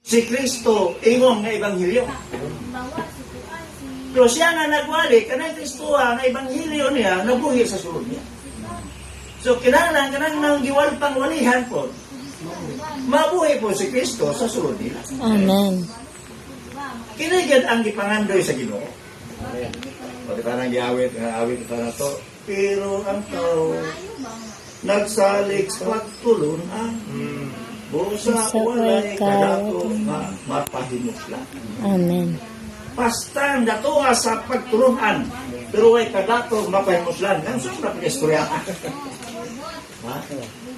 si Kristo ingong nga Ebanghelyo. Pero siya nga nagwali, kanang Kristo nga Ebanghelyo niya, nabuhi sa sulod niya. So, kinahanglan nang giwalpang walihan po, mabuhi po si Kristo sa sulod nila. Amen. Kinagad ang gipangandoy sa Ginoo. Pati parang giawit pa na to. Pero ang tao, nagsalig sa pagtulunan. Busa walay kadato nga mapahimutla. Amen. Basta ang datoa sa pagtulunan, pero way kadato mapahimutlan. Ang saan na pag-istorya?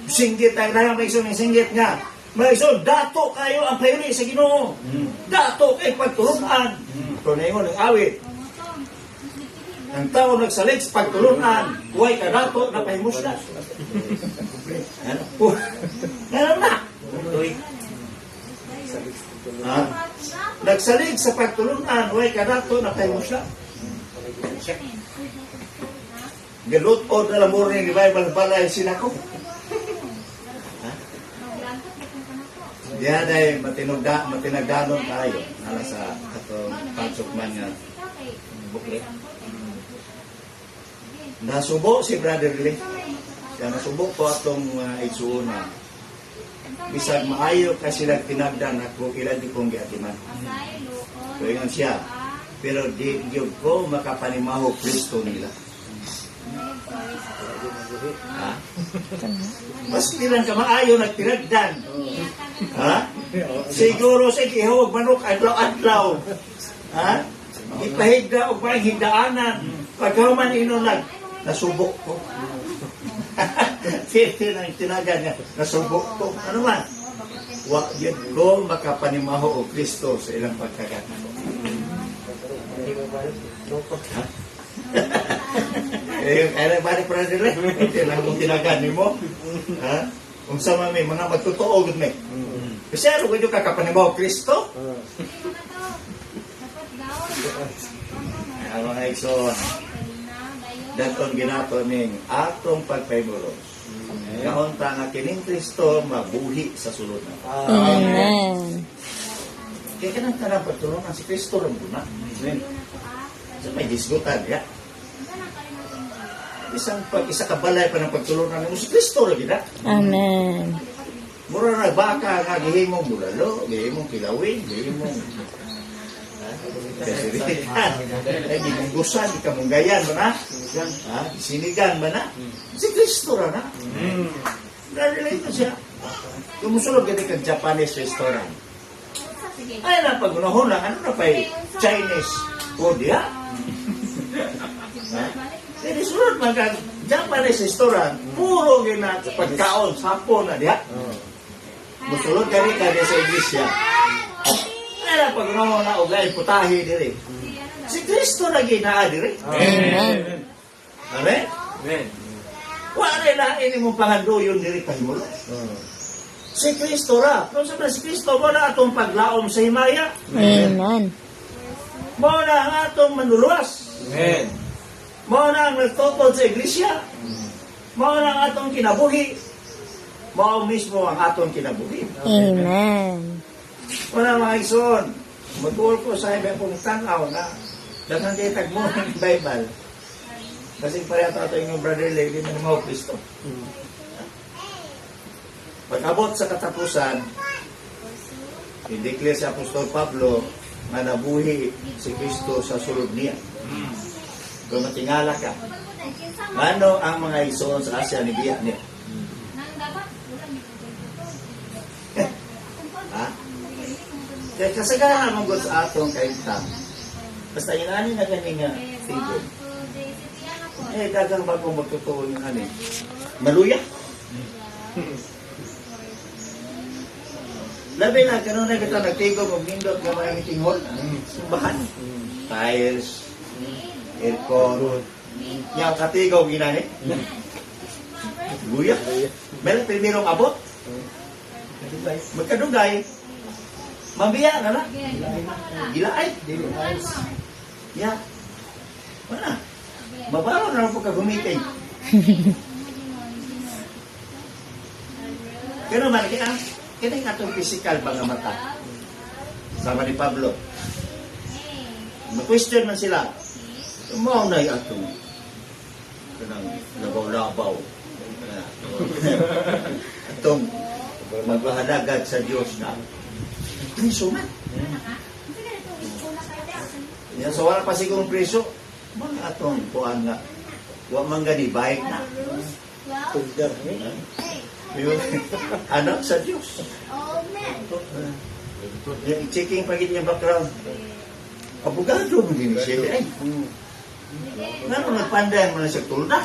Singgit tayo na may isang singgit nga. May isang dato kayo ang payuli sa Ginoo. Dato kay pagtulunan. Ito na yun ang awit. Ang tao nagsalig sa pagtulunan, way kadato na pahimuslan. Ano po? Ano na? Nagsalig sa pagtulunan, way kadato na pahimuslan. Galutod na lang morning revival balay sinako. Diyan ay matinagdanon tayo nala sa atong pagsukman nga buklet. Nasubo si Brother Lee. Siya nasubo po atong igsuuna. Bisag maayo kasi nagtinagdan ako ilan di kong giatiman. So yun siya. Pero di ko makapanimaho Kristo nila. Ha? Mas ilan ka maayo nagtinagdan. Ha? Siguro sa ihawag manok adlaw-adlaw. Ha? Ipahigda o parang higdaanan. Pagkaman inulag, nasubok ko. Tinagan niya, nasubok ko. Ano man? Wa yun ko makapanimaho o Kristo sa ilang pagkakataon. Ha? Kaya balik pa rin rin. Kung tinagan mo. Ha? Kung sama may mga magtotoo gud may. Kasi ano ko yung kakapanimaho Kristo? Ang mga igsoon, datong ginato ning atong pagpaybulos. Ngayon ta nga kining Kristo mabuhi sa sulod na. Amen. Kaya kanang tanang pagtulungan si Kristo rin po na. So may disgutan ya. Isa kabalay pa ng pagtulungan mo si Kristo rin na. Amen. Mura na baka nga gihimong bulalo, gihimong kilawin, gihimong ay gimunggusan, ikamunggayan ba na? Sinigan ba na? Si Kristo ra na. Na-relate na siya. Kumusulog gani kang Japanese restaurant. Ay na pag-unahon lang, ano na pa Chinese food, ya? Jadi sunod mga Japanese restaurant, puro gina pagkaon, sapo na diha. Musulod gani ka sa iglesia. Ay na pag-unahon na ugay putahe diri. Si Kristo na ginaa diri. Amen. Amen? Amen. Wala na ini mong pangandoyon diri pahimulo. Si Kristo ra. Kung sa si Kristo mo na atong paglaom sa himaya. Amen. Mo na ang atong manuluwas. Amen. Mo na ang nagtutod sa iglesia. Mo na ang atong kinabuhi. Mo mismo ang atong kinabuhi. Amen. Wala mga ison. Magtuol ko sa iba pong tanaw na daghang kay tagmo ng Bible. Kasi pareha ito yung brother lady ng mga Kristo. Pag-abot sa katapusan, i-declare si Apostol Pablo na nabuhi si Kristo sa sulod niya. Kung matingala ka, ano ang mga ison sa Asya ni Biya niya? Ha? Kaya kasagahan ang God sa atong kaintang. Basta inanin na ganing nga figure. Dagang bagong magtotoo yung ano. Maluya. Labi na, ganun na kita nagtigong o nindot ng mga itinghol. Sumbahan. Tires. Aircon. Yung katigaw ginani. Luya. Meron primerong abot. Magkadugay. Mabiya na na. Gilaay. Ya. Wala. Mabaho na lang po kagumiting. Kaya naman, kaya nga itong physical ba nga mata? sama ni Pablo. Na-question man sila. Mao na yung atong kanang labaw-labaw. Atong maghahadagad sa Diyos na preso man. Yan, so wala pa sigurong preso. Mga atong kuhan nga. Wa man gani bike na. Tugdar. Anak sa Diyos. Yung checking pa yung background. Abogado mo din siya. Ay, nga nagpanday mo na siya tulda.